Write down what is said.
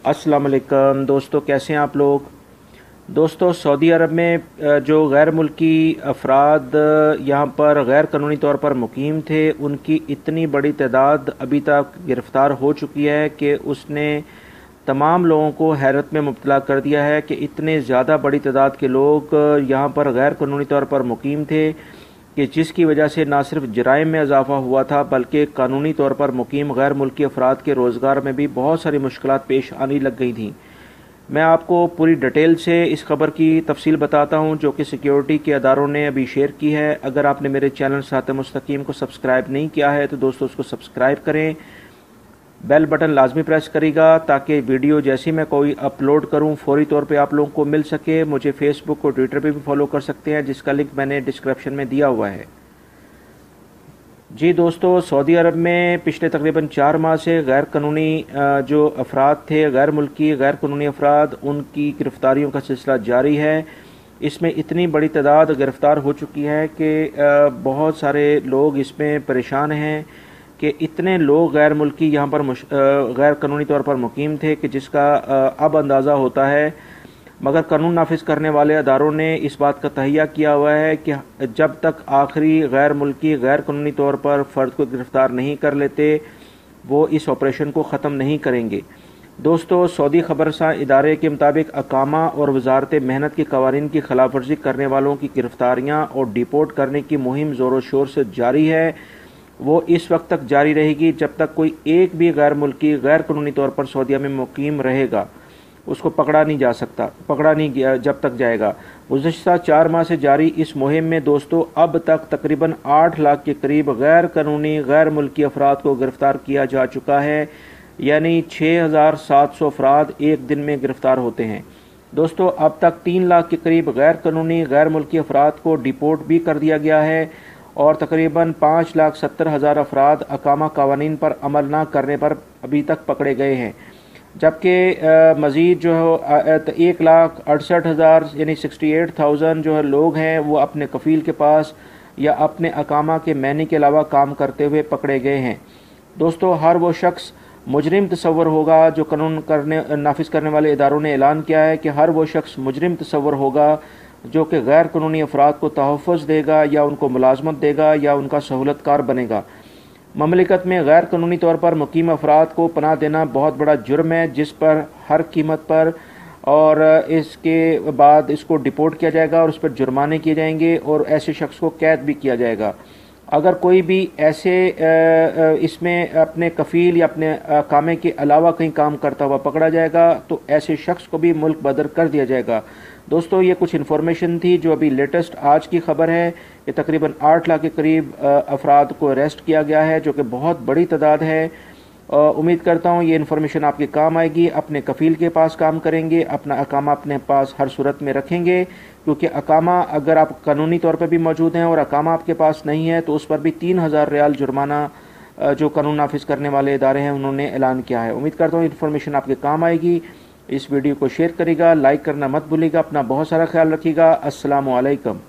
अस्सलाम वालेकुम दोस्तों, कैसे हैं आप लोग। दोस्तों, सऊदी अरब में जो गैर मुल्की अफराद यहाँ पर गैर कानूनी तौर पर मुकीम थे, उनकी इतनी बड़ी तादाद अभी तक गिरफ़्तार हो चुकी है कि उसने तमाम लोगों को हैरत में मुब्तला कर दिया है कि इतने ज़्यादा बड़ी तादाद के लोग यहाँ पर गैर कानूनी तौर पर मुकीम थे कि जिसकी वजह से ना सिर्फ जराइम में इजाफा हुआ था बल्कि कानूनी तौर पर मुकीम गैर मुल्की अफराद के रोज़गार में भी बहुत सारी मुश्किलात पेश आने लग गई थीं। मैं आपको पूरी डिटेल से इस खबर की तफसील बताता हूं जो कि सिक्योरिटी के अदारों ने अभी शेयर की है। अगर आपने मेरे चैनल सिरात मुस्तकीम को सब्सक्राइब नहीं किया है तो दोस्तों उसको सब्सक्राइब करें, बेल बटन लाजमी प्रेस करेगा ताकि वीडियो जैसी मैं कोई अपलोड करूं फौरी तौर पे आप लोगों को मिल सके। मुझे फेसबुक और ट्विटर पे भी फॉलो कर सकते हैं जिसका लिंक मैंने डिस्क्रिप्शन में दिया हुआ है। जी दोस्तों, सऊदी अरब में पिछले तकरीबन 4 माह से गैर कानूनी जो अफराद थे, गैर मुल्की गैर कानूनी अफराद, उनकी गिरफ्तारियों का सिलसिला जारी है। इसमें इतनी बड़ी तादाद गिरफ्तार हो चुकी है कि बहुत सारे लोग इसमें परेशान हैं कि इतने लोग गैर मुल्की यहाँ पर गैर कानूनी तौर पर मुकीम थे कि जिसका अब अंदाज़ा होता है। मगर कानून नाफिज करने वाले अदारों ने इस बात का तहैया किया हुआ है कि जब तक आखिरी गैर मुल्की गैर कानूनी तौर पर फ़र्द को गिरफ़्तार नहीं कर लेते वो इस ऑपरेशन को ख़त्म नहीं करेंगे। दोस्तों, सऊदी खबरसां इदारे के मुताबिक अकामा और वजारत मेहनत के कवानीन की खिलाफ वर्जी करने वालों की गिरफ्तारियाँ और डिपोर्ट करने की मुहिम ज़ोर शोर से जारी है। वो इस वक्त तक जारी रहेगी जब तक कोई एक भी गैर मुल्की गैर कानूनी तौर पर सऊदीया में मुकीम रहेगा, उसको पकड़ा नहीं जा सकता, पकड़ा नहीं गया जब तक जाएगा। गुज़श्ता 4 माह से जारी इस मुहिम में दोस्तों अब तक तकरीबन 8 लाख के करीब गैर कानूनी गैर मुल्की अफराद को गिरफ्तार किया जा चुका है, यानी 6700 अफराद एक दिन में गिरफ्तार होते हैं। दोस्तों, अब तक 3 लाख के करीब गैर कानूनी गैर मुल्की अफराद को डिपोर्ट भी कर दिया गया है और तकरीबन 5,70,000 अफराद अकामा कवानीन पर अमल न करने पर अभी तक पकड़े गए हैं, जबकि मज़ीद जो है 1,68,000 यानी 68,000 जो है लोग हैं वो अपने कफ़ील के पास या अपने अकामा के मैनी के अलावा काम करते हुए पकड़े गए हैं। दोस्तों, हर वो शख्स मुजरिम तस्वर होगा जो कानून नाफिज करने वाले इदारों ने ऐलान किया है कि हर वो शख्स मुजरिम तस्वर होगा जो कि गैर कानूनी अफराद को तहफ़्फ़ुज़ देगा या उनको मुलाजमत देगा या उनका सहूलतकार बनेगा। ममलिकत में गैर कानूनी तौर पर मुकीम अफराद को पनाह देना बहुत बड़ा जुर्म है जिस पर हर कीमत पर और इसके बाद इसको डिपोर्ट किया जाएगा और उस पर जुर्माने किए जाएंगे और ऐसे शख्स को कैद भी किया जाएगा। अगर कोई भी ऐसे इसमें अपने कफ़ील या अपने कामे के अलावा कहीं काम करता हुआ पकड़ा जाएगा तो ऐसे शख्स को भी मुल्क बदर कर दिया जाएगा। दोस्तों, ये कुछ इन्फॉर्मेशन थी जो अभी लेटेस्ट आज की खबर है कि तकरीबन 8 लाख के करीब अफराद को अरेस्ट किया गया है जो कि बहुत बड़ी तादाद है। उम्मीद करता हूँ ये इन्फॉर्मेशन आपके काम आएगी। अपने कफ़ील के पास काम करेंगे, अपना अकामा अपने पास हर सूरत में रखेंगे, क्योंकि अकामा अगर आप कानूनी तौर पर भी मौजूद हैं और अकामा आपके पास नहीं है तो उस पर भी 3,000 रियाल जुर्माना जो कानून नाफिज करने वाले इदारे हैं उन्होंने ऐलान किया है। उम्मीद करता हूँ इन्फॉर्मेशन आपके काम आएगी। इस वीडियो को शेयर करेगा, लाइक करना मत भूलिएगा। अपना बहुत सारा ख्याल रखिएगा। अस्सलामु अलैकुम।